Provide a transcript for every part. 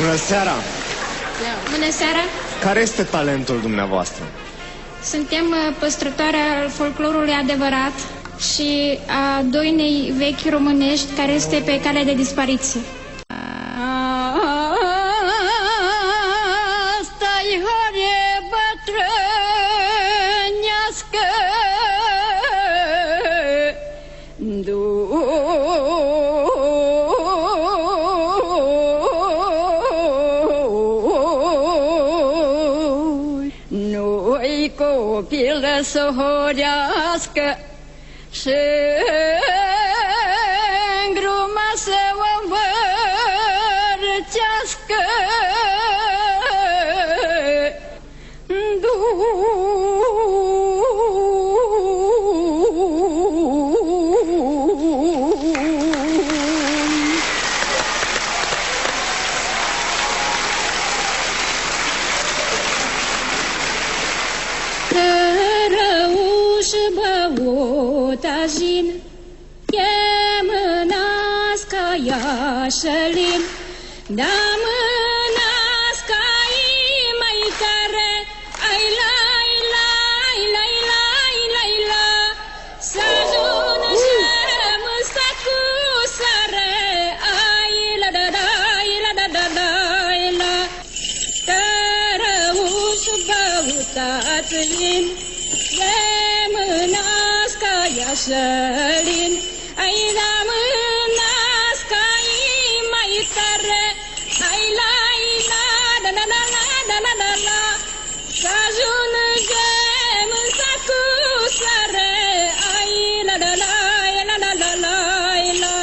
Bună seara! Bună seara! Care este talentul dumneavoastră? Suntem păstrătoare al folclorului adevărat și a doinei vechi românești care este pe cale de dispariție. Stai, hore bătrânească, nu-i copil să horească și îngruma să o învârtească. Cărăuși băutăjin, e mânească iașălin, da mânească-i mai tare, ai lai, lai, lai, lai, lai, la, să ajună și-mâsta cu sare, ai la da da, la da da da, la. Cărăuși băutăjin, e mânească iașălin, ai la mânească-i mai tare, ai lai, la, da da da la, da da da la, să ajună gemânța cu sare, ai la da la, la da da la, la.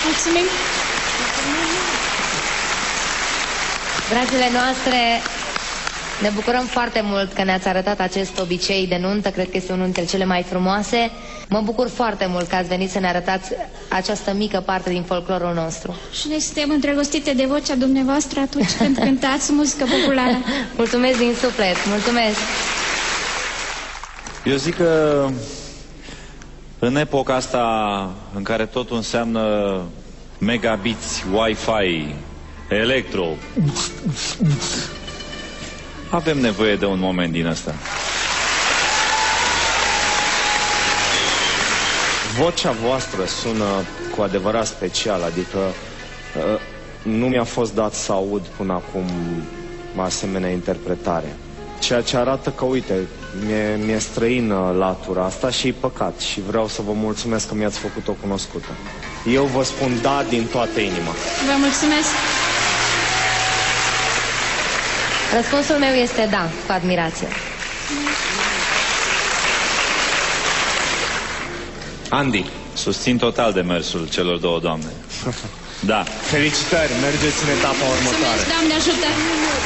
Mulțumim! Dragile noastre, ne bucurăm foarte mult că ne-ați arătat acest obicei de nuntă, cred că este unul dintre cele mai frumoase. Mă bucur foarte mult că ați venit să ne arătați această mică parte din folclorul nostru. Și noi suntem îndrăgostite de vocea dumneavoastră atunci când cântați muzică populară. Mulțumesc din suflet, mulțumesc! Eu zic că în epoca asta în care totul înseamnă megabits, Wi-Fi, electro, avem nevoie de un moment din ăsta. Vocea voastră sună cu adevărat special, adică nu mi-a fost dat să aud până acum asemenea interpretare. Ceea ce arată că, uite, mi-e străină latura asta și e păcat și vreau să vă mulțumesc că mi-ați făcut-o cunoscută. Eu vă spun da din toată inima. Vă mulțumesc! Răspunsul meu este da, cu admirație. Andy. Susțin total demersul celor două doamne. Da. Felicitări, mergeți în etapa următoare. Doamne ajută!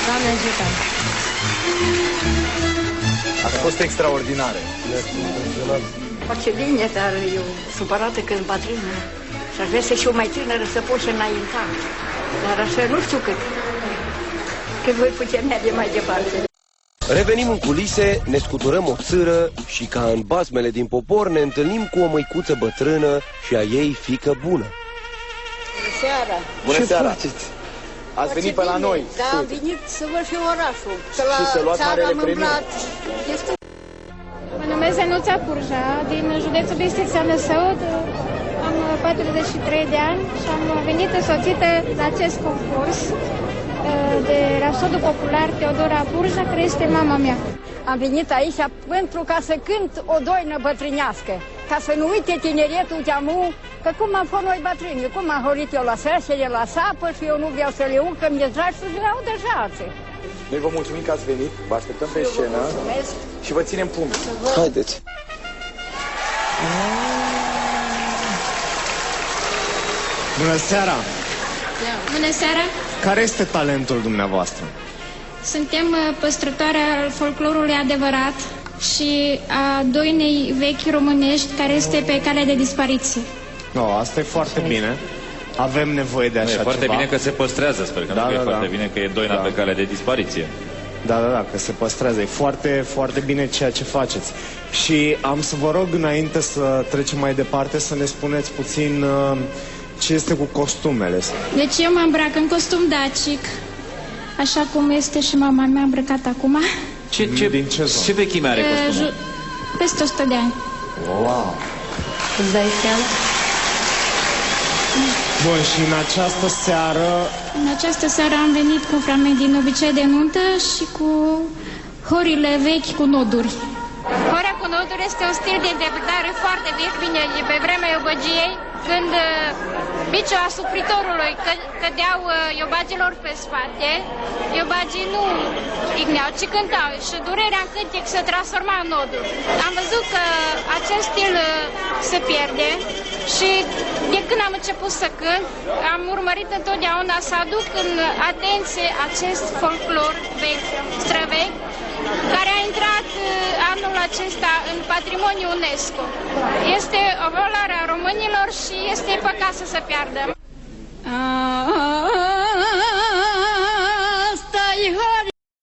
Doamne ajută! Ați fost extraordinare. Face bine, dar eu supărată când bătrână. Și aș vrea să fiu mai tânără să pot și înainta. Dar așa nu știu cât voi putea merge mai departe. Revenim în culise, ne scuturăm o țâră și ca în basmele din popor ne întâlnim cu o măicuță bătrână și a ei fiică bună. Bună seara! Bună seara! Ați venit pe la noi. Da, am venit să văd și orașul. Că la și să luați țară marele am premiu. îmblat destul. Mă numesc Zenuța Curja, din județul Bistrița Năsăud. Am 43 de ani și am venit însoțită la acest concurs de rapsodul popular Teodora Burja, care este mama mea. Am venit aici pentru ca să cânt o doină bătrânească, ca să nu uite tineretul de-amu, că cum am fost noi bătrâni, cum am horit eu la sășere, la sapă și eu nu vreau să le urc, că mi-e dragi să vreau deja alții. Noi vă mulțumim că ați venit, vă așteptăm pe scenă și vă ținem pumni. Haideți! Bună seara! Bună seara! Care este talentul dumneavoastră? Suntem păstrătoare al folclorului adevărat și a doinei vechi românești care este pe cale de dispariție. No, asta e foarte bine. Avem nevoie de așa ceva. E foarte bine că se păstrează, sper că nu e foarte bine că e doina pe cale de dispariție. Da, că se păstrează. E foarte, foarte bine ceea ce faceți. Și am să vă rog, înainte să trecem mai departe, să ne spuneți puțin Ce este cu costumele? Deci eu mă îmbrac în costum dacic, așa cum este și mama mea îmbrăcat acum. Ce vechime are costumul? Peste 100 de ani. Wow! Îți dai seama? Bun, și în această seară... În această seară am venit cu fragment din obicei de nuntă și cu horile vechi cu noduri. Horea cu noduri este un stil de interpretare foarte vechi, bine, pe vremea iobăgiei, când biciul asupritorului cădeau iobagilor pe spate, iobagii nu igneau, ci cântau și durerea în cântec se transforma în noduri. Am văzut că acest stil se pierde și de când am început să cânt, am urmărit întotdeauna să aduc în atenție acest folclor vechi, străvechi, care a intrat anul acesta în patrimoniul UNESCO. Este o valoare a românilor și este păcat să se piardă.